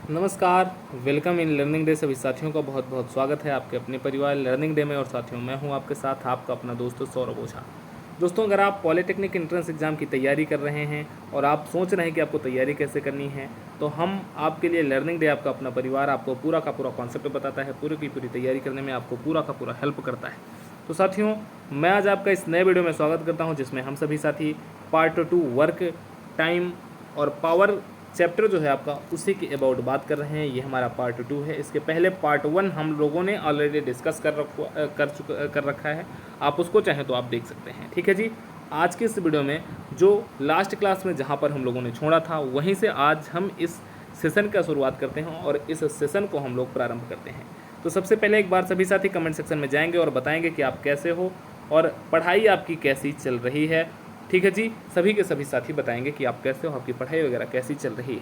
नमस्कार। Welcome in learning day. सभी साथियों का बहुत बहुत स्वागत है आपके अपने परिवार लर्निंग डे में। और साथियों, मैं हूं आपके साथ आपका अपना दोस्त सौरभ ओझा। दोस्तों, अगर आप पॉलिटेक्निक एंट्रेंस एग्ज़ाम की तैयारी कर रहे हैं और आप सोच रहे हैं कि आपको तैयारी कैसे करनी है, तो हम आपके लिए लर्निंग डे, आपका अपना परिवार, आपको पूरा का पूरा कॉन्सेप्ट बताता है। पूरी की पूरी तैयारी करने में आपको पूरा का पूरा हेल्प करता है। तो साथियों, मैं आज आपका इस नए वीडियो में स्वागत करता हूं, जिसमें हम सभी साथी पार्ट 2 वर्क टाइम और पावर चैप्टर जो है आपका, उसी के अबाउट बात कर रहे हैं। ये हमारा पार्ट 2 है। इसके पहले पार्ट 1 हम लोगों ने ऑलरेडी डिस्कस कर रखा है। आप उसको चाहें तो आप देख सकते हैं। ठीक है जी। आज के इस वीडियो में जो लास्ट क्लास में जहाँ पर हम लोगों ने छोड़ा था, वहीं से आज हम इस सेशन का शुरुआत करते हैं और इस सेशन को हम लोग प्रारंभ करते हैं। तो सबसे पहले एक बार सभी साथी कमेंट सेक्शन में जाएंगे और बताएंगे कि आप कैसे हो और पढ़ाई आपकी कैसी चल रही है। ठीक है जी। सभी के सभी साथी बताएंगे कि आप कैसे हो, आपकी पढ़ाई वगैरह कैसी चल रही है।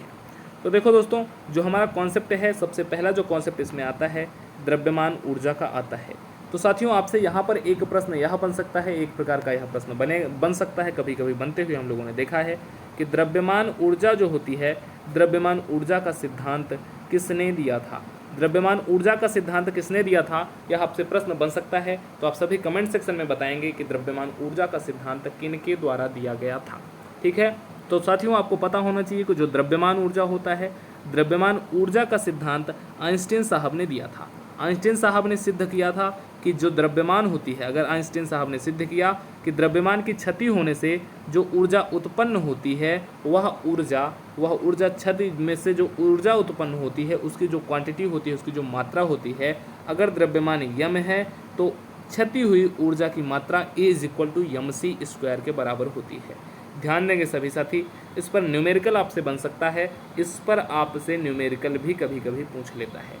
तो देखो दोस्तों, जो हमारा कॉन्सेप्ट है, सबसे पहला जो कॉन्सेप्ट इसमें आता है, द्रव्यमान ऊर्जा का आता है। तो साथियों, आपसे यहाँ पर एक प्रश्न यह बन सकता है, एक प्रकार का यह प्रश्न बन सकता है, कभी कभी बनते हुए हम लोगों ने देखा है कि द्रव्यमान ऊर्जा जो होती है, द्रव्यमान ऊर्जा का सिद्धांत किसने दिया था। द्रव्यमान ऊर्जा का सिद्धांत किसने दिया था, यह आपसे प्रश्न बन सकता है। तो आप सभी कमेंट सेक्शन में बताएंगे कि द्रव्यमान ऊर्जा का सिद्धांत किनके द्वारा दिया गया था। ठीक है। तो साथियों, आपको पता होना चाहिए कि जो द्रव्यमान ऊर्जा होता है, द्रव्यमान ऊर्जा का सिद्धांत आइंस्टीन साहब ने दिया था। आइंस्टीन साहब ने सिद्ध किया था कि जो द्रव्यमान होती है, अगर आइंस्टीन साहब ने सिद्ध किया कि द्रव्यमान की क्षति होने से जो ऊर्जा उत्पन्न होती है, वह ऊर्जा क्षति में से जो ऊर्जा उत्पन्न होती है, उसकी जो क्वांटिटी होती है, उसकी जो मात्रा होती है, अगर द्रव्यमान यम है तो क्षति हुई ऊर्जा की मात्रा E=mc² के बराबर होती है। ध्यान देंगे सभी साथी। इस पर न्यूमेरिकल आपसे बन सकता है, इस पर आपसे न्यूमेरिकल भी कभी कभी पूछ लेता है।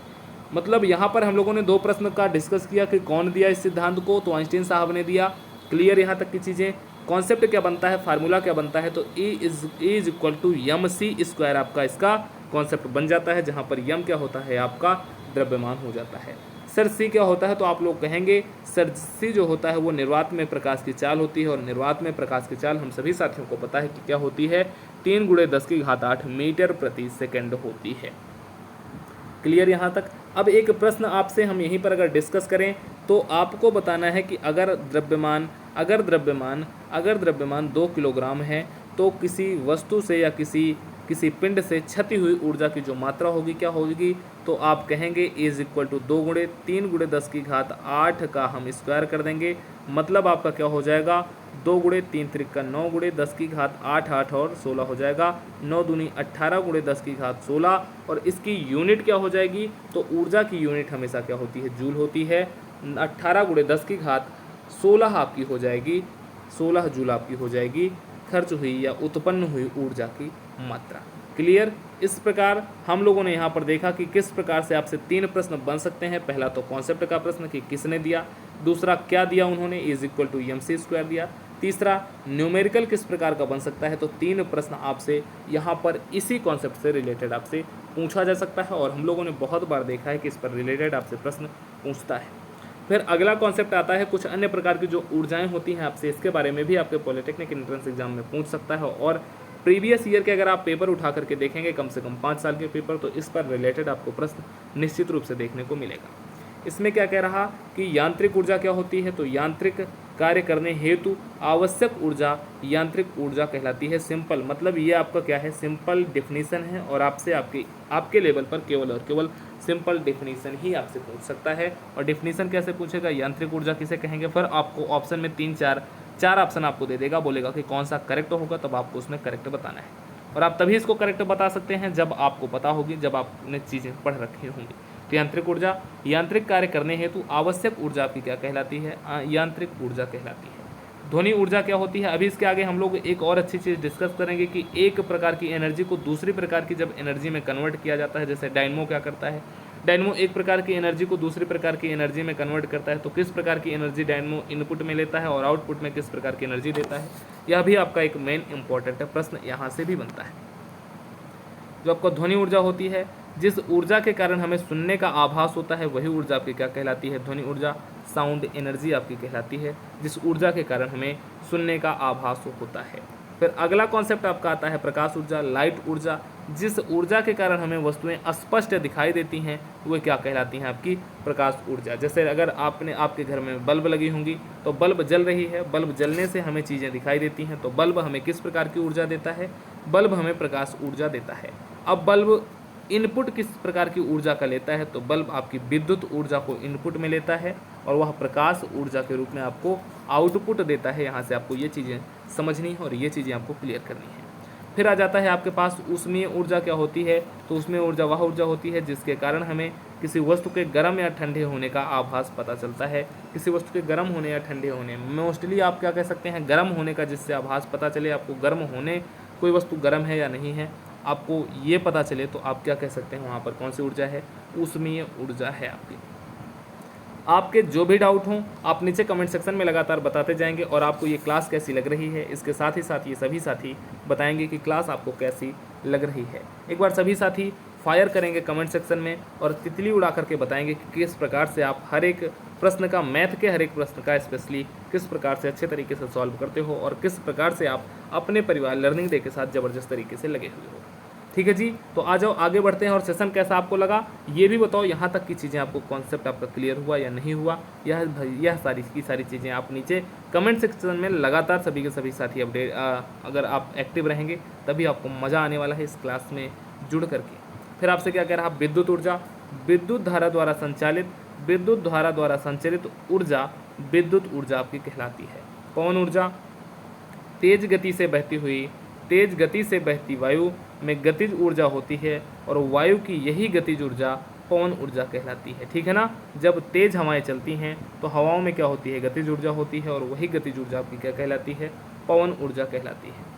मतलब यहाँ पर हम लोगों ने दो प्रश्न का डिस्कस किया कि कौन दिया इस सिद्धांत को, तो आइंस्टीन साहब ने दिया। क्लियर यहाँ तक की चीज़ें। कॉन्सेप्ट क्या बनता है, फार्मूला क्या बनता है, तो E=mc² आपका इसका कॉन्सेप्ट बन जाता है, जहाँ पर यम क्या होता है, आपका द्रव्यमान हो जाता है। सर सी क्या होता है, तो आप लोग कहेंगे सर सी जो होता है वो निर्वात में प्रकाश की चाल होती है। और निर्वात में प्रकाश की चाल हम सभी साथियों को पता है कि क्या होती है, 3×10⁸ मीटर प्रति सेकंड होती है। क्लियर यहाँ तक। अब एक प्रश्न आपसे हम यहीं पर अगर डिस्कस करें, तो आपको बताना है कि अगर द्रव्यमान 2 किलोग्राम है, तो किसी वस्तु से या किसी पिंड से क्षति हुई ऊर्जा की जो मात्रा होगी, क्या होगी, तो आप कहेंगे E=2 3×10⁸ का हम स्क्वायर कर देंगे। मतलब आपका क्या हो जाएगा, 2×3=9 × 10⁸ 8 और 16 हो जाएगा। 9×2 = 18 × 10⁸16। और इसकी यूनिट क्या हो जाएगी, तो ऊर्जा की यूनिट हमेशा क्या होती है, जूल होती है। 18×10⁸16 आपकी हो जाएगी, 16 जूल आपकी हो जाएगी खर्च हुई या उत्पन्न हुई ऊर्जा की मात्रा। क्लियर। इस प्रकार हम लोगों ने यहाँ पर देखा कि किस प्रकार से आपसे 3 प्रश्न बन सकते हैं। पहला तो कॉन्सेप्ट का प्रश्न कि किसने दिया, दूसरा क्या दिया उन्होंने, E=mc² दिया, तीसरा न्यूमेरिकल किस प्रकार का बन सकता है। तो 3 प्रश्न आपसे यहाँ पर इसी कॉन्सेप्ट से रिलेटेड आपसे पूछा जा सकता है, और हम लोगों ने बहुत बार देखा है कि इस पर रिलेटेड आपसे प्रश्न पूछता है। फिर अगला कॉन्सेप्ट आता है कुछ अन्य प्रकार की जो ऊर्जाएं होती हैं, आपसे इसके बारे में भी आपके पॉलिटेक्निक एंट्रेंस एग्जाम में पूछ सकता है। और प्रीवियस ईयर के अगर आप पेपर उठा करके देखेंगे, कम से कम 5 साल के पेपर, तो इस पर रिलेटेड आपको प्रश्न निश्चित रूप से देखने को मिलेगा। इसमें क्या कह रहा कि यांत्रिक ऊर्जा क्या होती है, तो यांत्रिक कार्य करने हेतु आवश्यक ऊर्जा यांत्रिक ऊर्जा कहलाती है। सिंपल मतलब ये आपका क्या है, सिंपल डेफिनेशन है, और आपसे आपके लेवल पर केवल और केवल सिंपल डेफिनेशन ही आपसे पूछ सकता है। और डेफिनेशन कैसे पूछेगा, यांत्रिक ऊर्जा किसे कहेंगे, फिर आपको ऑप्शन में 3-4 ऑप्शन आपको दे देगा, बोलेगा कि कौन सा करेक्ट होगा, तब आपको उसमें करेक्ट बताना है। और आप तभी इसको करेक्ट बता सकते हैं जब आपको पता होगी, जब आपने चीज़ें पढ़ रखी होंगी। तो यांत्रिक ऊर्जा, यांत्रिक कार्य करने हेतु आवश्यक ऊर्जा आपकी क्या कहलाती है, यांत्रिक ऊर्जा कहलाती है। ध्वनि ऊर्जा क्या होती है, अभी इसके आगे हम लोग एक और अच्छी चीज़ डिस्कस करेंगे कि एक प्रकार की एनर्जी को दूसरी प्रकार की जब एनर्जी में कन्वर्ट किया जाता है, जैसे डायनमो क्या करता है, डायनमो एक प्रकार की एनर्जी को दूसरी प्रकार की एनर्जी में कन्वर्ट करता है, तो किस प्रकार की एनर्जी डायनमो इनपुट में लेता है और आउटपुट में किस प्रकार की एनर्जी देता है, यह भी आपका एक मेन इंपॉर्टेंट प्रश्न यहाँ से भी बनता है। जो आपका ध्वनि ऊर्जा होती है, जिस ऊर्जा के कारण हमें सुनने का आभास होता है, वही ऊर्जा आपकी क्या कहलाती है, ध्वनि ऊर्जा, साउंड एनर्जी आपकी कहलाती है, जिस ऊर्जा के कारण हमें सुनने का आभास होता है। फिर अगला कॉन्सेप्ट आपका आता है प्रकाश ऊर्जा, लाइट ऊर्जा। जिस ऊर्जा के कारण हमें वस्तुएं अस्पष्ट दिखाई देती हैं वो क्या कहलाती हैं? आपकी प्रकाश ऊर्जा। जैसे अगर आपके घर में बल्ब लगी होंगी तो बल्ब जल रही है, बल्ब जलने से हमें चीज़ें दिखाई देती हैं, तो बल्ब हमें किस प्रकार की ऊर्जा देता है? बल्ब हमें प्रकाश ऊर्जा देता है। अब बल्ब इनपुट किस प्रकार की ऊर्जा का लेता है? तो बल्ब आपकी विद्युत ऊर्जा को इनपुट में लेता है और वह प्रकाश ऊर्जा के रूप में आपको आउटपुट देता है। यहाँ से आपको ये चीज़ें समझनी है और ये चीज़ें आपको क्लियर करनी है। फिर आ जाता है आपके पास ऊष्मीय ऊर्जा क्या होती है? तो ऊष्मीय ऊर्जा वह ऊर्जा होती है जिसके कारण हमें किसी वस्तु के गर्म या ठंडे होने का आभास पता चलता है। किसी वस्तु के गर्म होने या ठंडे होने, मोस्टली आप क्या कह सकते हैं, गर्म होने का, जिससे आभास पता चले आपको गर्म होने, कोई वस्तु गर्म है या नहीं है, आपको ये पता चले तो आप क्या कह सकते हैं, वहाँ पर कौन सी ऊर्जा है? ऊष्मीय ऊर्जा है आपकी। आपके जो भी डाउट हों आप नीचे कमेंट सेक्शन में लगातार बताते जाएंगे और आपको ये क्लास कैसी लग रही है, इसके साथ ही साथ ये सभी साथी बताएंगे कि क्लास आपको कैसी लग रही है। एक बार सभी साथी फायर करेंगे कमेंट सेक्शन में और तितली उड़ा करके बताएंगे कि किस प्रकार से आप हर एक प्रश्न का, मैथ के हर एक प्रश्न का स्पेशली किस प्रकार से अच्छे तरीके से सॉल्व करते हो और किस प्रकार से आप अपने परिवार लर्निंग डे के साथ ज़बरदस्त तरीके से लगे हुए हो। ठीक है जी, तो आ जाओ आगे बढ़ते हैं और सेशन कैसा आपको लगा ये भी बताओ। यहाँ तक की चीज़ें आपको, कॉन्सेप्ट आपका क्लियर हुआ या नहीं हुआ, यह सारी चीज़ें आप नीचे कमेंट सेक्शन में लगातार सभी के सभी साथी अपडेट, अगर आप एक्टिव रहेंगे तभी आपको मज़ा आने वाला है इस क्लास में जुड़ करके। फिर आपसे क्या कह रहा है, विद्युत ऊर्जा, विद्युत धारा द्वारा संचालित ऊर्जा विद्युत ऊर्जा आपकी कहलाती है। पवन ऊर्जा, तेज गति से बहती वायु में गतिज ऊर्जा होती है और वायु की यही गतिज ऊर्जा पवन ऊर्जा कहलाती है। ठीक है ना, जब तेज हवाएं चलती हैं तो हवाओं में क्या होती है? गतिज ऊर्जा होती है और वही गतिज ऊर्जा आपकी क्या कहलाती है? पवन ऊर्जा कहलाती है।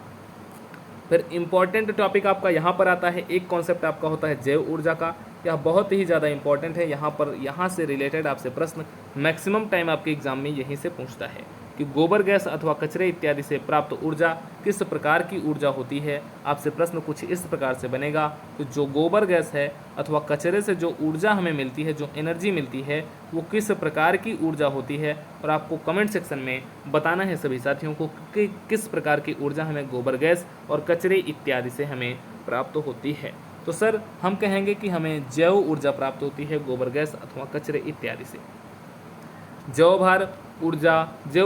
फिर इंपॉर्टेंट टॉपिक आपका यहाँ पर आता है, एक कॉन्सेप्ट आपका होता है जैव ऊर्जा का। यह बहुत ही ज़्यादा इंपॉर्टेंट है। यहाँ से रिलेटेड आपसे प्रश्न मैक्सिमम टाइम आपके एग्जाम में यहीं से पूछता है कि गोबर गैस अथवा कचरे इत्यादि से प्राप्त ऊर्जा किस प्रकार की ऊर्जा होती है। आपसे प्रश्न कुछ इस प्रकार से बनेगा कि जो गोबर गैस है अथवा कचरे से जो ऊर्जा हमें मिलती है, जो एनर्जी मिलती है, वो किस प्रकार की ऊर्जा होती है। और आपको कमेंट सेक्शन में बताना है सभी साथियों को कि किस प्रकार की ऊर्जा हमें गोबर गैस और कचरे इत्यादि से हमें प्राप्त होती है। तो सर हम कहेंगे कि हमें जैव ऊर्जा प्राप्त होती है गोबर गैस अथवा कचरे इत्यादि से। जैव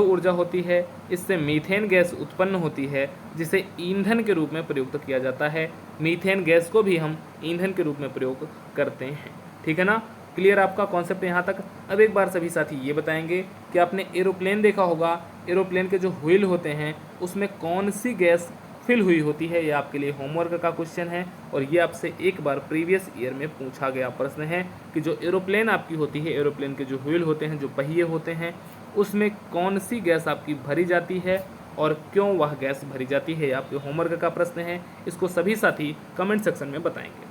ऊर्जा होती है, इससे मीथेन गैस उत्पन्न होती है जिसे ईंधन के रूप में प्रयुक्त किया जाता है। मीथेन गैस को भी हम ईंधन के रूप में प्रयोग करते हैं। ठीक है ना, क्लियर आपका कॉन्सेप्ट यहाँ तक। अब एक बार सभी साथी ये बताएंगे कि आपने एरोप्लेन देखा होगा, एरोप्लेन के जो व्हील होते हैं उसमें कौन सी गैस फिल हुई होती है। ये आपके लिए होमवर्क का क्वेश्चन है और ये आपसे एक बार प्रीवियस ईयर में पूछा गया प्रश्न है कि जो एरोप्लेन आपकी होती है, एरोप्लेन के जो व्हील होते हैं, जो पहिए होते हैं, उसमें कौन सी गैस आपकी भरी जाती है और क्यों वह गैस भरी जाती है। आपके होमवर्क का प्रश्न है, इसको सभी साथी कमेंट सेक्शन में बताएंगे।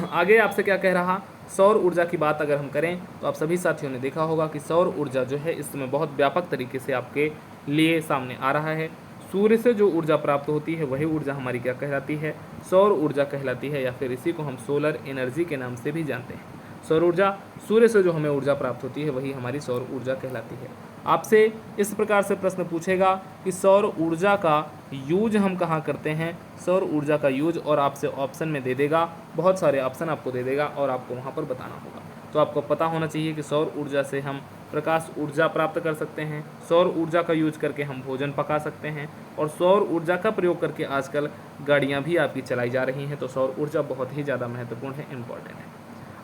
आगे आपसे क्या कह रहा, सौर ऊर्जा की बात अगर हम करें तो आप सभी साथियों ने देखा होगा कि सौर ऊर्जा जो है इस समय बहुत व्यापक तरीके से आपके लिए सामने आ रहा है। सूर्य से जो ऊर्जा प्राप्त होती है वही ऊर्जा हमारी क्या कहलाती है? सौर ऊर्जा कहलाती है, या फिर इसी को हम सोलर एनर्जी के नाम से भी जानते हैं। सौर ऊर्जा, सूर्य से जो हमें ऊर्जा प्राप्त होती है वही हमारी सौर ऊर्जा कहलाती है। आपसे इस प्रकार से प्रश्न पूछेगा कि सौर ऊर्जा का यूज हम कहाँ करते हैं, सौर ऊर्जा का यूज, और आपसे ऑप्शन में दे देगा, बहुत सारे ऑप्शन आपको दे देगा और आपको वहाँ पर बताना होगा। तो आपको पता होना चाहिए कि सौर ऊर्जा से हम प्रकाश ऊर्जा प्राप्त कर सकते हैं, सौर ऊर्जा का यूज करके हम भोजन पका सकते हैं और सौर ऊर्जा का प्रयोग करके आजकल गाड़ियाँ भी आपकी चलाई जा रही हैं। तो सौर ऊर्जा बहुत ही ज़्यादा महत्वपूर्ण है, इम्पॉर्टेंट है।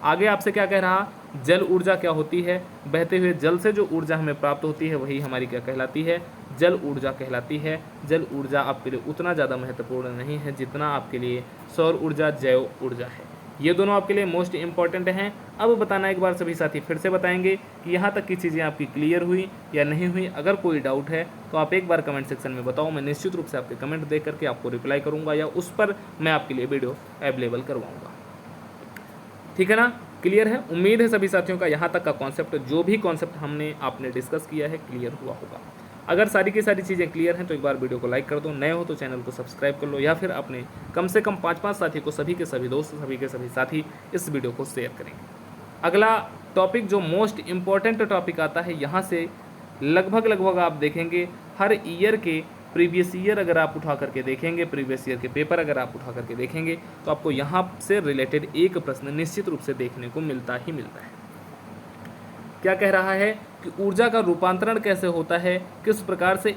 आगे आपसे क्या कह रहा, जल ऊर्जा क्या होती है? बहते हुए जल से जो ऊर्जा हमें प्राप्त होती है वही हमारी क्या कहलाती है? जल ऊर्जा कहलाती है। जल ऊर्जा आपके लिए उतना ज़्यादा महत्वपूर्ण नहीं है जितना आपके लिए सौर ऊर्जा, जैव ऊर्जा है। ये दोनों आपके लिए मोस्ट इंपॉर्टेंट हैं। अब बताना एक बार सभी साथी फिर से बताएंगे कि यहाँ तक की चीज़ें आपकी क्लियर हुई या नहीं हुई। अगर कोई डाउट है तो आप एक बार कमेंट सेक्शन में बताओ, मैं निश्चित रूप से आपके कमेंट देख करके आपको रिप्लाई करूँगा या उस पर मैं आपके लिए वीडियो अवेलेबल करवाऊँगा। ठीक है ना, क्लियर है? उम्मीद है सभी साथियों का यहाँ तक का कॉन्सेप्ट, जो भी कॉन्सेप्ट हमने आपने डिस्कस किया है, क्लियर हुआ होगा। अगर सारी की सारी चीज़ें क्लियर हैं तो एक बार वीडियो को लाइक कर दो, नए हो तो चैनल को सब्सक्राइब कर लो या फिर अपने कम से कम 5-5 साथी को, सभी के सभी दोस्त, सभी के सभी साथी इस वीडियो को शेयर करेंगे। अगला टॉपिक जो मोस्ट इम्पॉर्टेंट टॉपिक आता है, यहाँ से लगभग आप देखेंगे हर ईयर के प्रीवियस ईयर अगर आप उठा करके देखेंगे, प्रीवियस ईयर के पेपर अगर आप उठा करके देखेंगे तो आपको यहाँ से रिलेटेड एक प्रश्न निश्चित रूप से देखने को मिलता ही मिलता है। क्या कह रहा है कि ऊर्जा का रूपांतरण कैसे होता है, किस प्रकार से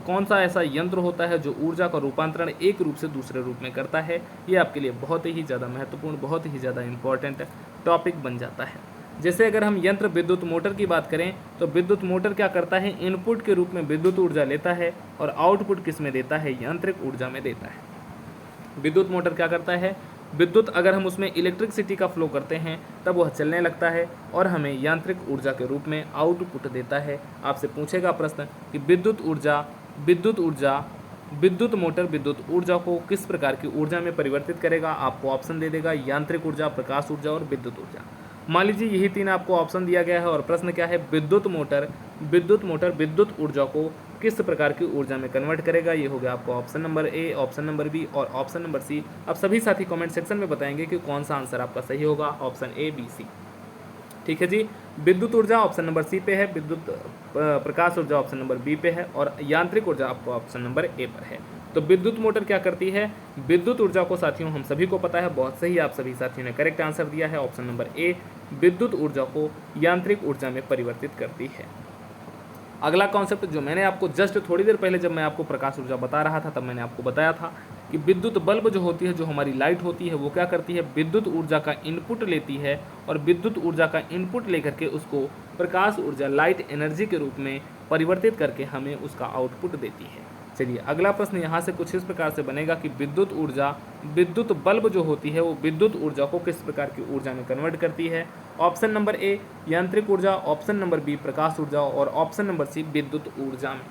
कौन सा ऐसा यंत्र होता है जो ऊर्जा का रूपांतरण एक रूप से दूसरे रूप में करता है। ये आपके लिए बहुत ही ज़्यादा महत्वपूर्ण, बहुत ही ज़्यादा इंपॉर्टेंट टॉपिक बन जाता है। जैसे अगर हम यंत्र विद्युत मोटर की बात करें तो विद्युत मोटर क्या करता है, इनपुट के रूप में विद्युत ऊर्जा लेता है और आउटपुट किस में देता है, यांत्रिक ऊर्जा में देता है। विद्युत मोटर क्या करता है, विद्युत अगर हम उसमें इलेक्ट्रिसिटी का फ्लो करते हैं तब वह चलने लगता है और हमें यांत्रिक ऊर्जा के रूप में आउटपुट देता है। आपसे पूछेगा प्रश्न कि विद्युत मोटर विद्युत ऊर्जा को किस प्रकार की ऊर्जा में परिवर्तित करेगा। आपको ऑप्शन दे देगा यांत्रिक ऊर्जा, प्रकाश ऊर्जा और विद्युत ऊर्जा। मान लीजिए यही तीन आपको ऑप्शन दिया गया है और प्रश्न क्या है, विद्युत मोटर विद्युत ऊर्जा को किस प्रकार की ऊर्जा में कन्वर्ट करेगा। ये हो गया आपको option number A, option number B और ऑप्शन नंबर सी। अब सभी साथी कमेंट सेक्शन में बताएंगे कि कौन सा आंसर आपका सही होगा, ऑप्शन ए, बी, सी। ठीक है जी, विद्युत ऊर्जा ऑप्शन नंबर सी पे है, विद्युत प्रकाश ऊर्जा ऑप्शन नंबर बी पे है और यांत्रिक ऊर्जा आपको ऑप्शन नंबर ए पर है। तो विद्युत मोटर क्या करती है, विद्युत ऊर्जा को साथियों हम सभी को पता है, बहुत सही आप सभी साथियों ने करेक्ट आंसर दिया है, ऑप्शन नंबर ए, विद्युत ऊर्जा को यांत्रिक ऊर्जा में परिवर्तित करती है। अगला कॉन्सेप्ट जो मैंने आपको जस्ट थोड़ी देर पहले जब मैं आपको प्रकाश ऊर्जा बता रहा था तब मैंने आपको बताया था कि विद्युत बल्ब जो होती है, जो हमारी लाइट होती है, वो क्या करती है, विद्युत ऊर्जा का इनपुट लेती है और विद्युत ऊर्जा का इनपुट लेकर के उसको प्रकाश ऊर्जा, लाइट एनर्जी के रूप में परिवर्तित करके हमें उसका आउटपुट देती है। चलिए अगला प्रश्न यहाँ से कुछ इस प्रकार से बनेगा कि विद्युत बल्ब जो होती है वो विद्युत ऊर्जा को किस प्रकार की ऊर्जा में कन्वर्ट करती है। ऑप्शन नंबर ए यांत्रिक ऊर्जा, ऑप्शन नंबर बी प्रकाश ऊर्जा और ऑप्शन नंबर सी विद्युत ऊर्जा में।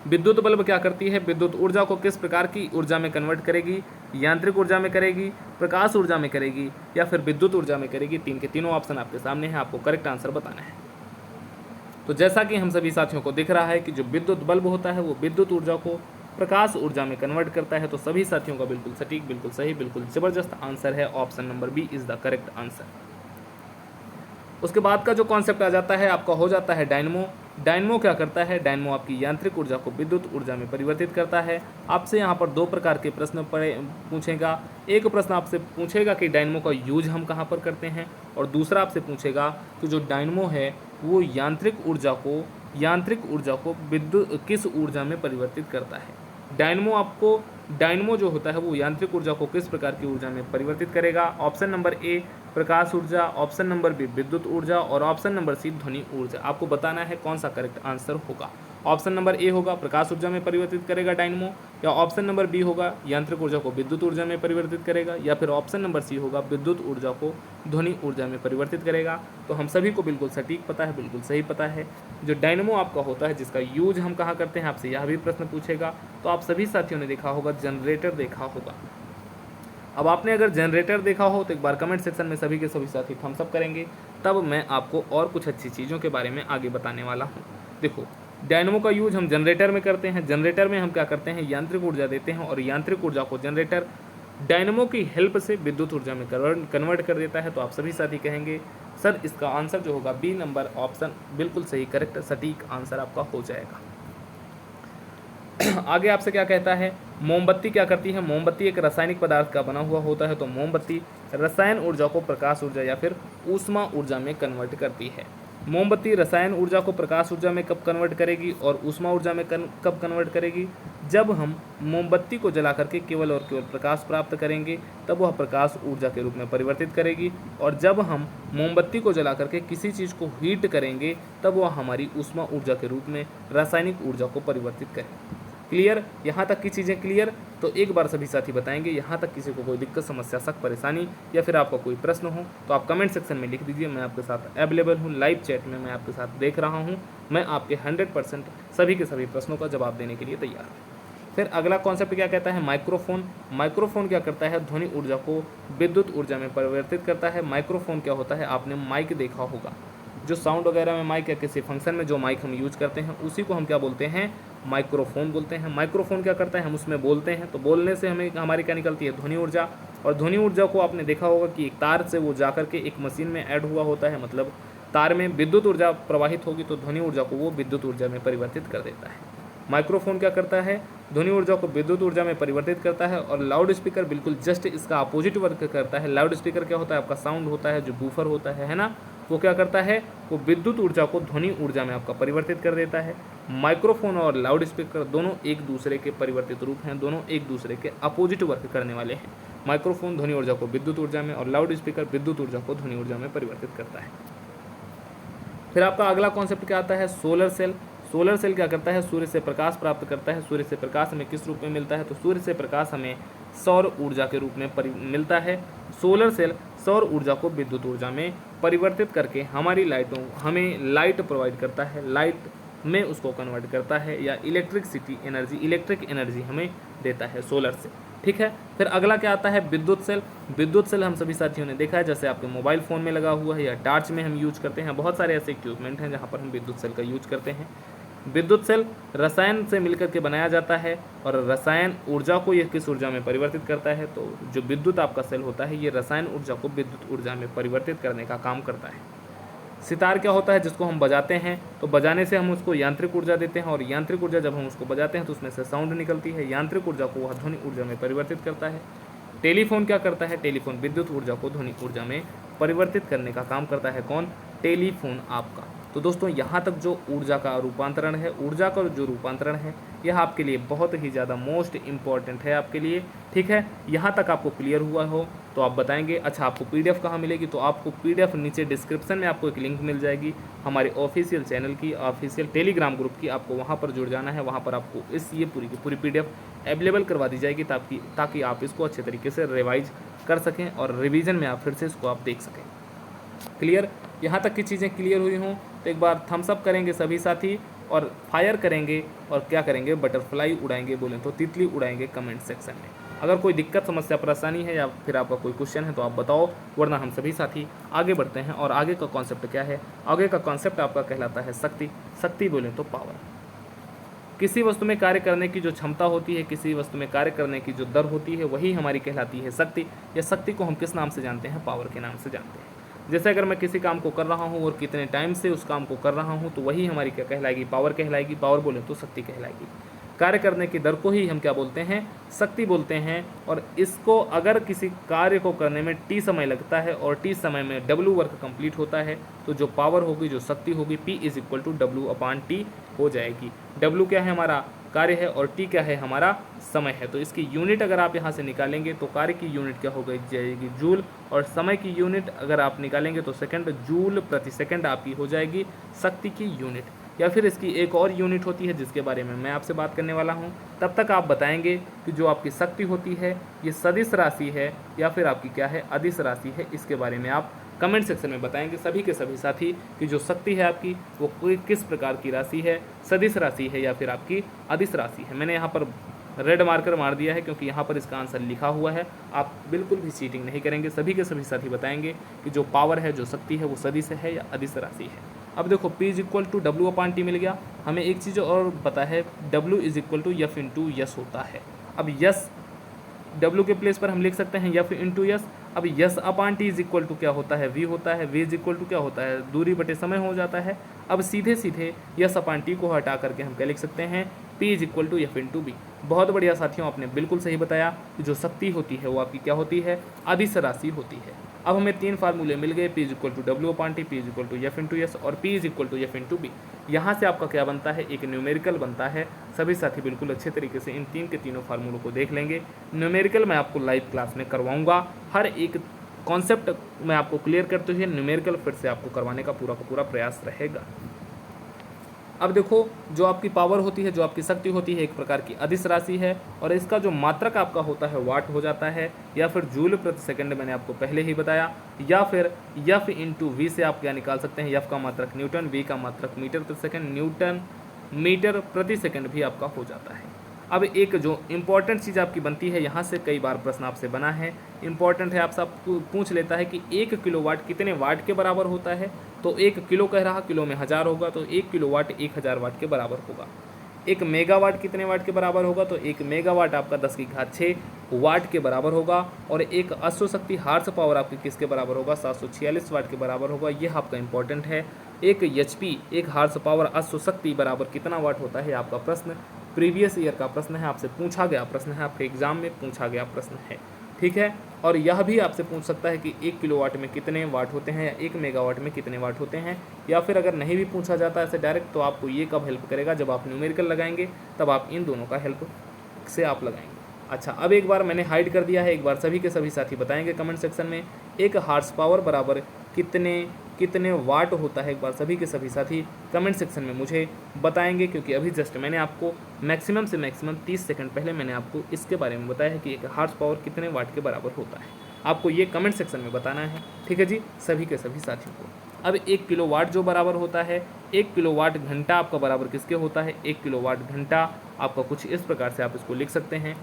विद्युत बल्ब क्या करती है, विद्युत ऊर्जा को किस प्रकार की ऊर्जा में कन्वर्ट करेगी, यांत्रिक ऊर्जा में करेगी, प्रकाश ऊर्जा में करेगी या फिर विद्युत ऊर्जा में करेगी। तीन के तीनों ऑप्शन आपके सामने हैं, आपको करेक्ट आंसर बताना है। तो जैसा कि हम सभी साथियों को दिख रहा है कि जो विद्युत बल्ब होता है वो विद्युत ऊर्जा को प्रकाश ऊर्जा में कन्वर्ट करता है, तो सभी साथियों का बिल्कुल सटीक, बिल्कुल सही, बिल्कुल जबरदस्त आंसर है, option number B is the correct answer. उसके बाद का जो कॉन्सेप्ट आ जाता है आपका हो जाता है डायनमो। डायनमो क्या करता है, डायनमो आपकी यांत्रिक ऊर्जा को विद्युत ऊर्जा में परिवर्तित करता है। आपसे यहाँ पर दो प्रकार के प्रश्न पूछेगा। एक प्रश्न आपसे पूछेगा कि डायनमो का यूज हम कहाँ पर करते हैं और दूसरा आपसे पूछेगा कि जो डायनमो है वो यांत्रिक ऊर्जा को विद्युत किस ऊर्जा में परिवर्तित करता है। डायनमो जो होता है वो यांत्रिक ऊर्जा को किस प्रकार की ऊर्जा में परिवर्तित करेगा। ऑप्शन नंबर ए प्रकाश ऊर्जा, ऑप्शन नंबर बी विद्युत ऊर्जा और ऑप्शन नंबर सी ध्वनि ऊर्जा। आपको बताना है कौन सा करेक्ट आंसर होगा। ऑप्शन नंबर ए होगा प्रकाश ऊर्जा में परिवर्तित करेगा डायनमो, या ऑप्शन नंबर बी होगा यांत्रिक ऊर्जा को विद्युत ऊर्जा में परिवर्तित करेगा, या फिर ऑप्शन नंबर सी होगा विद्युत ऊर्जा को ध्वनि ऊर्जा में परिवर्तित करेगा। तो हम सभी को बिल्कुल सटीक पता है, बिल्कुल सही पता है। जो डायनमो आपका होता है जिसका यूज हम कहाँ करते हैं, आपसे यह भी प्रश्न पूछेगा। तो आप सभी साथियों ने देखा होगा जनरेटर देखा होगा। अब आपने अगर जनरेटर देखा हो तो एक बार कमेंट सेक्शन में सभी के सभी साथी थम्स अप करेंगे, तब मैं आपको और कुछ अच्छी चीज़ों के बारे में आगे बताने वाला हूँ। देखो डायनमो का यूज हम जनरेटर में करते हैं। जनरेटर में हम क्या करते हैं, यांत्रिक ऊर्जा देते हैं और यांत्रिक ऊर्जा को जनरेटर डायनमो की हेल्प से विद्युत ऊर्जा में कन्वर्ट कर देता है। तो आप सभी साथी कहेंगे सर इसका आंसर जो होगा बी नंबर ऑप्शन बिल्कुल सही, करेक्ट सटीक आंसर आपका हो जाएगा। आगे आपसे क्या कहता है, मोमबत्ती क्या करती है। मोमबत्ती एक रासायनिक पदार्थ का बना हुआ होता है। तो मोमबत्ती रसायन ऊर्जा को प्रकाश ऊर्जा या फिर ऊष्मा ऊर्जा में कन्वर्ट करती है। मोमबत्ती रसायन ऊर्जा को प्रकाश ऊर्जा में कब कन्वर्ट करेगी और ऊष्मा ऊर्जा में कब कन्वर्ट करेगी, जब हम मोमबत्ती को जला करके केवल और केवल प्रकाश प्राप्त करेंगे तब वह प्रकाश ऊर्जा के रूप में परिवर्तित करेगी, और जब हम मोमबत्ती को जला करके किसी चीज़ को हीट करेंगे तब वह हमारी ऊष्मा ऊर्जा के रूप में रासायनिक ऊर्जा को परिवर्तित करेगी। क्लियर, यहाँ तक की चीज़ें क्लियर। तो एक बार सभी साथी बताएंगे, यहाँ तक किसी को कोई दिक्कत, समस्या, शक, परेशानी या फिर आपका कोई प्रश्न हो तो आप कमेंट सेक्शन में लिख दीजिए। मैं आपके साथ अवेलेबल हूँ, लाइव चैट में मैं आपके साथ देख रहा हूँ। मैं आपके 100% सभी के सभी प्रश्नों का जवाब देने के लिए तैयार हूँ। फिर अगला कॉन्सेप्ट क्या कहता है, माइक्रोफोन। माइक्रोफोन क्या करता है, ध्वनि ऊर्जा को विद्युत ऊर्जा में परिवर्तित करता है। माइक्रोफोन क्या होता है, आपने माइक देखा होगा, जो साउंड वगैरह में माइक या किसी फंक्शन में जो माइक हम यूज करते हैं उसी को हम क्या बोलते हैं, माइक्रोफोन बोलते हैं। माइक्रोफोन क्या करता है, हम उसमें बोलते हैं तो बोलने से हमें हमारी क्या निकलती है, ध्वनि ऊर्जा। और ध्वनि ऊर्जा को आपने देखा होगा कि एक तार से वो जाकर के एक मशीन में ऐड हुआ होता है, मतलब तार में विद्युत ऊर्जा प्रवाहित होगी तो ध्वनि ऊर्जा को वो विद्युत ऊर्जा में परिवर्तित कर देता है। माइक्रोफोन क्या करता है, ध्वनि ऊर्जा को विद्युत ऊर्जा में परिवर्तित करता है। और लाउड स्पीकर बिल्कुल जस्ट इसका अपोजिट वर्क करता है। लाउड स्पीकर क्या होता है, आपका साउंड होता है जो बूफर होता है ना, वो क्या करता है, वो विद्युत ऊर्जा को ध्वनि ऊर्जा में आपका परिवर्तित कर देता है। माइक्रोफोन और लाउड स्पीकर दोनों एक दूसरे के परिवर्तित रूप हैं, दोनों एक दूसरे के अपोजिट वर्क करने वाले हैं। माइक्रोफोन ध्वनि ऊर्जा को विद्युत ऊर्जा में और लाउड स्पीकर विद्युत ऊर्जा को ध्वनि ऊर्जा में परिवर्तित करता है। फिर आपका अगला कॉन्सेप्ट क्या आता है, सोलर सेल। सोलर सेल क्या करता है, सूर्य से प्रकाश प्राप्त करता है। सूर्य से प्रकाश हमें किस रूप में मिलता है, तो सूर्य से प्रकाश हमें सौर ऊर्जा के रूप में मिलता है। सोलर सेल सौर ऊर्जा को विद्युत ऊर्जा में परिवर्तित करके हमारी हमें लाइट प्रोवाइड करता है, लाइट में उसको कन्वर्ट करता है, या इलेक्ट्रिक एनर्जी हमें देता है सोलर सेल। ठीक है। फिर अगला क्या आता है, विद्युत सेल। विद्युत सेल हम सभी साथियों ने देखा है, जैसे आपके मोबाइल फ़ोन में लगा हुआ है या टार्च में हम यूज करते हैं। बहुत सारे ऐसे इक्विपमेंट हैं जहाँ पर हम विद्युत सेल का यूज करते हैं। विद्युत सेल रसायन से मिलकर के बनाया जाता है और रसायन ऊर्जा को ये किस ऊर्जा में परिवर्तित करता है, तो जो विद्युत आपका सेल होता है ये रसायन ऊर्जा को विद्युत ऊर्जा में परिवर्तित करने का काम करता है। सितार क्या होता है, जिसको हम बजाते हैं, तो बजाने से हम उसको यांत्रिक ऊर्जा देते हैं और यांत्रिक ऊर्जा जब हम उसको बजाते हैं तो उसमें से साउंड निकलती है। यांत्रिक ऊर्जा को वह ध्वनि ऊर्जा में परिवर्तित करता है। टेलीफोन क्या करता है, टेलीफोन विद्युत ऊर्जा को ध्वनि ऊर्जा में परिवर्तित करने का काम करता है। कौन, टेलीफोन आपका। तो दोस्तों यहाँ तक जो ऊर्जा का रूपांतरण है, ऊर्जा का जो रूपांतरण है, यह आपके लिए बहुत ही ज़्यादा मोस्ट इम्पॉर्टेंट है आपके लिए। ठीक है, यहाँ तक आपको क्लियर हुआ हो तो आप बताएंगे। अच्छा, आपको पीडीएफ कहाँ मिलेगी, तो आपको पीडीएफ नीचे डिस्क्रिप्शन में आपको एक लिंक मिल जाएगी हमारे ऑफिशियल चैनल की, ऑफिशियल टेलीग्राम ग्रुप की। आपको वहाँ पर जुड़ जाना है, वहाँ पर आपको ये पूरी की पूरी पीडीएफ अवेलेबल करवा दी जाएगी ताकि आप इसको अच्छे तरीके से रिवाइज कर सकें और रिवीजन में आप फिर से इसको आप देख सकें। क्लियर, यहाँ तक की चीज़ें क्लियर हुई हों तो एक बार थम्स अप करेंगे सभी साथी और फायर करेंगे और क्या करेंगे, बटरफ्लाई उड़ाएंगे, बोलें तो तितली उड़ाएंगे कमेंट सेक्शन में। अगर कोई दिक्कत, समस्या, परेशानी है या फिर आपका कोई क्वेश्चन है तो आप बताओ, वरना हम सभी साथी आगे बढ़ते हैं। और आगे का कॉन्सेप्ट क्या है, आगे का कॉन्सेप्ट आपका कहलाता है शक्ति। शक्ति बोलें तो पावर। किसी वस्तु में कार्य करने की जो क्षमता होती है, किसी वस्तु में कार्य करने की जो दर होती है, वही हमारी कहलाती है शक्ति। या शक्ति को हम किस नाम से जानते हैं, पावर के नाम से जानते हैं। जैसे अगर मैं किसी काम को कर रहा हूँ और कितने टाइम से उस काम को कर रहा हूँ, तो वही हमारी क्या कहलाएगी, पावर कहलाएगी। पावर बोले तो शक्ति कहलाएगी। कार्य करने की दर को ही हम क्या बोलते हैं, शक्ति बोलते हैं। और इसको अगर किसी कार्य को करने में टी समय लगता है और टी समय में डब्ल्यू वर्क कंप्लीट होता है, तो जो पावर होगी, जो शक्ति होगी, P = W/T हो जाएगी। डब्ल्यू क्या है, हमारा कार्य है, और टी क्या है, हमारा समय है। तो इसकी यूनिट अगर आप यहाँ से निकालेंगे तो कार्य की यूनिट क्या हो गई जाएगी, जूल, और समय की यूनिट अगर आप निकालेंगे तो सेकंड, जूल प्रति सेकंड आपकी हो जाएगी शक्ति की यूनिट। या फिर इसकी एक और यूनिट होती है जिसके बारे में मैं आपसे बात करने वाला हूँ। तब तक आप बताएंगे कि जो आपकी शक्ति होती है ये सदिश राशि है या फिर आपकी क्या है, अदिश राशि है। इसके बारे में आप कमेंट सेक्शन में बताएंगे सभी के सभी साथी कि जो शक्ति है आपकी वो कोई किस प्रकार की राशि है, सदिश राशि है या फिर आपकी अदिश राशि है। मैंने यहाँ पर रेड मार्कर मार दिया है क्योंकि यहाँ पर इसका आंसर लिखा हुआ है। आप बिल्कुल भी चीटिंग नहीं करेंगे, सभी के सभी साथी बताएंगे कि जो पावर है, जो शक्ति है, वो सदिश है या अदिश राशि है। अब देखो P = W/T मिल गया। हमें एक चीज़ और पता है, W = F × यस होता है। अब यस, W के प्लेस पर हम लिख सकते हैं F × यस। अब यस/T = क्या होता है, V होता है। V = क्या होता है, दूरी बटे समय हो जाता है। अब सीधे सीधे यस/T को हटा करके हम क्या लिख सकते हैं, P = F × V। बहुत बढ़िया साथियों, आपने बिल्कुल सही बताया कि जो शक्ति होती है वो आपकी क्या होती है, अदिश राशि होती है। अब हमें 3 फार्मूले मिल गए, P = W/T, P = F × yes और P = F × V। यहाँ से आपका क्या बनता है, एक न्यूमेरिकल बनता है। सभी साथी बिल्कुल अच्छे तरीके से इन 3 के तीनों फार्मूलों को देख लेंगे। न्यूमेरिकल मैं आपको लाइव क्लास में करवाऊँगा। हर एक कॉन्सेप्ट मैं आपको क्लियर करते हुए न्यूमेरिकल फिर से आपको करवाने का पूरा प्रयास रहेगा। अब देखो, जो आपकी पावर होती है, जो आपकी शक्ति होती है, एक प्रकार की अदिश राशि है और इसका जो मात्रक आपका होता है वाट हो जाता है या फिर जूल प्रति सेकंड, मैंने आपको पहले ही बताया। या फिर F × V से आप क्या निकाल सकते हैं, F का मात्रक न्यूटन, V का मात्रक मीटर प्रति सेकंड, न्यूटन मीटर प्रति सेकंड भी आपका हो जाता है। अब एक जो इम्पॉर्टेंट चीज़ आपकी बनती है, यहाँ से कई बार प्रश्न आपसे बना है, इम्पॉर्टेंट है, आप सब पूछ लेता है कि 1 किलोवाट कितने वाट के बराबर होता है। तो 1 किलो कह रहा, किलो में 1000 होगा, तो 1 किलोवाट 1000 वाट के बराबर होगा। 1 मेगावाट कितने वाट के बराबर होगा, तो 1 मेगावाट आपका 10 की घात 6 वाट के बराबर होगा और एक अश्व शक्ति हार्स पावर आपकी किसके बराबर होगा, 746 वाट के बराबर होगा। यह आपका इंपॉर्टेंट है। एक एचपी एक हार्स पावर अश्व शक्ति बराबर कितना वाट होता है, आपका प्रश्न प्रीवियस ईयर का प्रश्न है, आपसे पूछा गया प्रश्न है, आपके एग्जाम में पूछा गया प्रश्न है। ठीक है, और यह भी आपसे पूछ सकता है कि 1 किलोवाट में कितने वाट होते हैं या 1 मेगावाट में कितने वाट होते हैं। या फिर अगर नहीं भी पूछा जाता ऐसे डायरेक्ट, तो आपको ये कब हेल्प करेगा, जब आप न्यूमेरिकल लगाएंगे तब आप इन दोनों का हेल्प से आप लगाएंगे। अच्छा, अब एक बार मैंने हाइड कर दिया है, एक बार सभी के सभी साथी बताएंगे कमेंट सेक्शन में एक हार्स पावर बराबर कितने वाट होता है। एक बार सभी के सभी साथी कमेंट सेक्शन में मुझे बताएंगे, क्योंकि अभी जस्ट मैंने आपको मैक्सिमम से मैक्सिमम 30 सेकंड पहले मैंने आपको इसके बारे में बताया है कि एक हार्स पावर कितने वाट के बराबर होता है। आपको ये कमेंट सेक्शन में बताना है, ठीक है जी, सभी के सभी साथियों को। अब 1 किलोवाट जो बराबर होता है, 1 किलोवाट घंटा आपका बराबर किसके होता है, 1 किलोवाट घंटा आपका कुछ इस प्रकार से आप इसको लिख सकते हैं।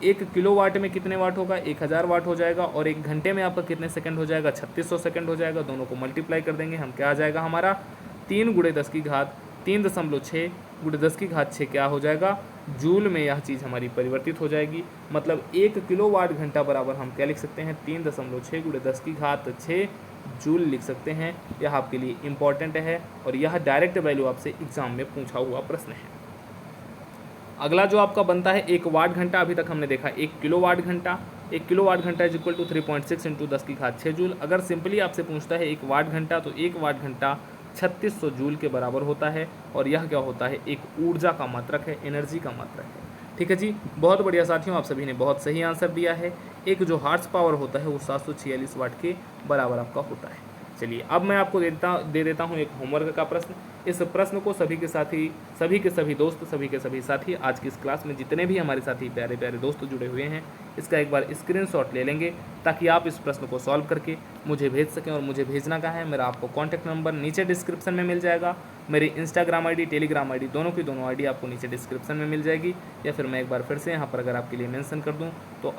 1 किलोवाट में कितने वाट होगा, 1000 वाट हो जाएगा, और 1 घंटे में आपका कितने सेकंड हो जाएगा, 3600 सेकंड हो जाएगा। दोनों को मल्टीप्लाई कर देंगे हम, क्या आ जाएगा हमारा 3 × 10 की घात 3.6 × 10 की घात 6 क्या हो जाएगा, जूल में यह चीज़ हमारी परिवर्तित हो जाएगी। मतलब 1 किलोवाट घंटा बराबर हम क्या लिख सकते हैं, 3.6 × 10 की घात 6 जूल लिख सकते हैं। यह आपके लिए इम्पॉर्टेंट है और यह डायरेक्ट वैल्यू आपसे एग्जाम में पूछा हुआ प्रश्न है। अगला जो आपका बनता है 1 वाट घंटा, अभी तक हमने देखा 1 किलोवाट घंटा। 1 किलोवाट घंटा इज इक्वल टू 3.6 × 10 की घात 6 जूल। अगर सिंपली आपसे पूछता है 1 वाट घंटा, तो 1 वाट घंटा 3600 जूल के बराबर होता है। और यह क्या होता है, एक ऊर्जा का मात्रक है, एनर्जी का मात्रक है। ठीक है जी, बहुत बढ़िया साथियों, आप सभी ने बहुत सही आंसर दिया है। एक जो हार्स पावर होता है वो 746 वाट के बराबर आपका होता है। चलिए, अब मैं आपको दे देता हूँ एक होमवर्क का प्रश्न। इस प्रश्न को सभी के सभी दोस्त, सभी के सभी साथी, आज की इस क्लास में जितने भी हमारे साथी प्यारे प्यारे दोस्त जुड़े हुए हैं, इसका एक बार स्क्रीनशॉट ले लेंगे, ताकि आप इस प्रश्न को सॉल्व करके मुझे भेज सकें। और मुझे भेजना का है, मेरा आपको कॉन्टैक्ट नंबर नीचे डिस्क्रिप्शन में मिल जाएगा। मेरी इंस्टाग्राम ID, टेलीग्राम ID, दोनों की दोनों ID आपको नीचे डिस्क्रिप्शन में मिल जाएगी। या फिर मैं एक बार फिर से यहाँ पर अगर आपके लिए मेंशन कर दूँ तो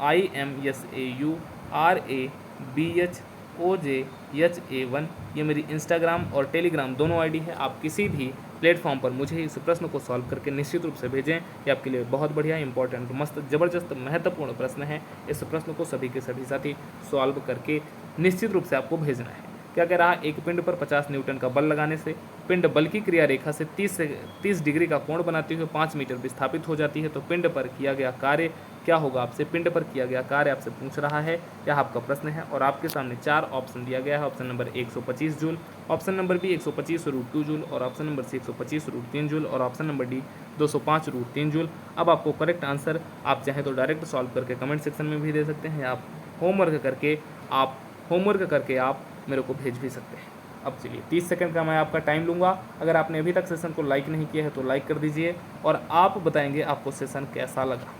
IMSAURABHOJHA1 ये मेरी इंस्टाग्राम और टेलीग्राम दोनों ID है। आप किसी भी प्लेटफॉर्म पर मुझे इस प्रश्न को सॉल्व करके निश्चित रूप से भेजें। ये आपके लिए बहुत बढ़िया, इंपॉर्टेंट, मस्त, ज़बरदस्त, महत्वपूर्ण प्रश्न है। इस प्रश्न को सभी के सभी साथी सॉल्व करके निश्चित रूप से आपको भेजना है। क्या कह रहा, एक पिंड पर 50 न्यूटन का बल लगाने से पिंड बल की क्रिया रेखा से 30 डिग्री का कोण बनाते हुए 5 मीटर विस्थापित हो जाती है, तो पिंड पर किया गया कार्य क्या होगा। आपसे पिंड पर किया गया कार्य आपसे पूछ रहा है, यह आपका प्रश्न है। और आपके सामने 4 ऑप्शन दिया गया है। Option number 125 joule, option number B 125√2 joule, और ऑप्शन नंबर सी 125√3 जूल, और ऑप्शन नंबर डी 205√3 जूल। अब आपको करेक्ट आंसर आप चाहें तो डायरेक्ट सॉल्व करके कमेंट सेक्शन में भी दे सकते हैं, आप होमवर्क करके आप मेरे को भेज भी सकते हैं। अब चलिए 30 सेकंड का मैं आपका टाइम लूँगा। अगर आपने अभी तक सेशन को लाइक नहीं किया है तो लाइक कर दीजिए, और आप बताएंगे आपको सेशन कैसा लगा।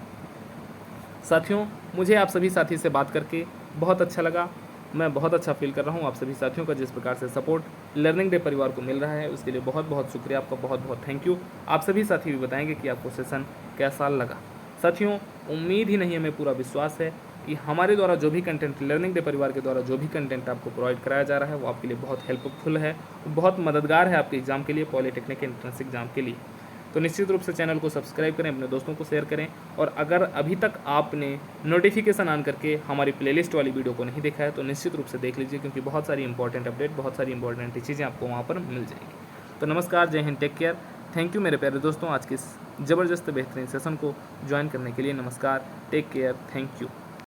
साथियों, मुझे आप सभी साथी से बात करके बहुत अच्छा लगा। मैं बहुत अच्छा फील कर रहा हूँ। आप सभी साथियों का जिस प्रकार से सपोर्ट लर्निंग डे परिवार को मिल रहा है, उसके लिए बहुत बहुत शुक्रिया, आपका बहुत बहुत थैंक यू। आप सभी साथी भी बताएंगे कि आपको सेशन कैसा लगा। साथियों, उम्मीद ही नहीं है, हमें पूरा विश्वास है कि हमारे द्वारा जो भी कंटेंट, लर्निंग डे परिवार के द्वारा जो भी कंटेंट आपको प्रोवाइड कराया जा रहा है, वो आपके लिए बहुत हेल्पफुल है, बहुत मददगार है आपके एग्जाम के लिए, पॉलिटेक्निक एंट्रेंस एग्जाम के लिए। तो निश्चित रूप से चैनल को सब्सक्राइब करें, अपने दोस्तों को शेयर करें, और अगर अभी तक आपने नोटिफिकेशन ऑन करके हमारी प्लेलिस्ट वाली वीडियो को नहीं देखा है तो निश्चित रूप से देख लीजिए, क्योंकि बहुत सारी इंपॉर्टेंट अपडेट, बहुत सारी इंपॉर्टेंट चीज़ें आपको वहाँ पर मिल जाएंगी। तो नमस्कार, जय Hind, take care, thank you मेरे प्यारे दोस्तों, आज के इस ज़बरदस्त बेहतरीन सेशन को ज्वाइन करने के लिए। नमस्कार, टेक केयर, थैंक यू।